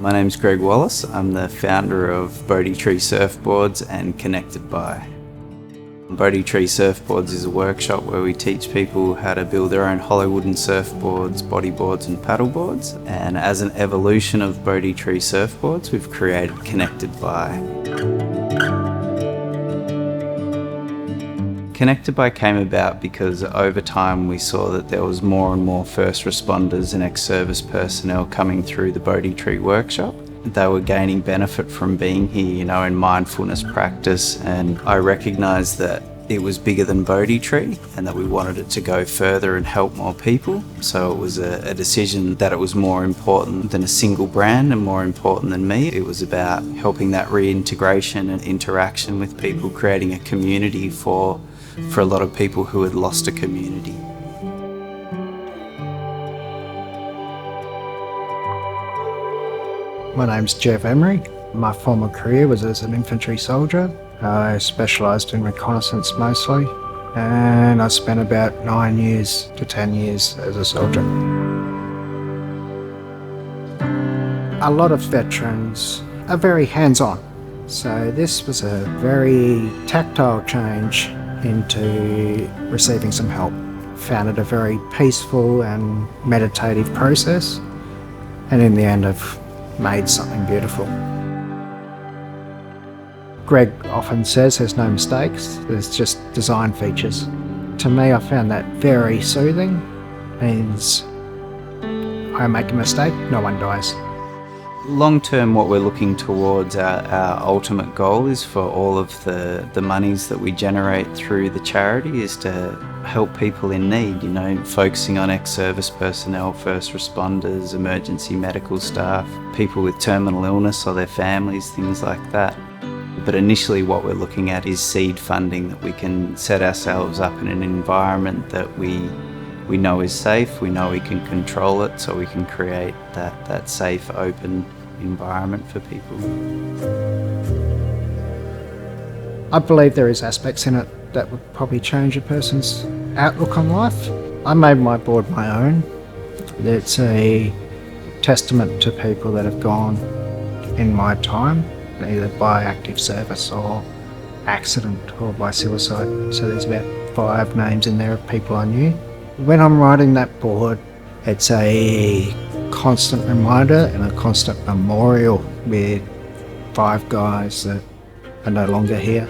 My name's Greg Wallace. I'm the founder of Bodhi Surfboards and Connected by. Bodhi Surfboards is a workshop where we teach people how to build their own hollow wooden surfboards, bodyboards and paddleboards. And as an evolution of Bodhi Surfboards, we've created Connected by. Connected by came about because over time we saw that there was more and more first responders and ex-service personnel coming through the Bodhi workshop. They were gaining benefit from being here, in mindfulness practice, and I recognised that it was bigger than Bodhi and that we wanted it to go further and help more people. So it was a decision that it was more important than a single brand and more important than me. It was about helping that reintegration and interaction with people, creating a community for a lot of people who had lost a community. My name's Jeff Emery. My former career was as an infantry soldier. I specialised in reconnaissance mostly, and I spent about 9 years to 10 years as a soldier. A lot of veterans are very hands-on, so this was a very tactile change into receiving some help. Found it a very peaceful and meditative process, and in the end I've made something beautiful. Greg often says there's no mistakes, there's just design features. To me, I found that very soothing. Means I make a mistake, no one dies. Long term, what we're looking towards, our ultimate goal is for all of the monies that we generate through the charity is to help people in need, focusing on ex-service personnel, first responders, emergency medical staff, people with terminal illness or their families, things like that. But initially what we're looking at is seed funding, that we can set ourselves up in an environment that we know is safe, we know we can control it, so we can create that safe, open environment for people. I believe there is aspects in it that would probably change a person's outlook on life. I made my board my own. It's a testament to people that have gone in my time, either by active service or accident or by suicide. So there's about 5 names in there of people I knew. When I'm writing that board, it's a constant reminder and a constant memorial with 5 guys that are no longer here.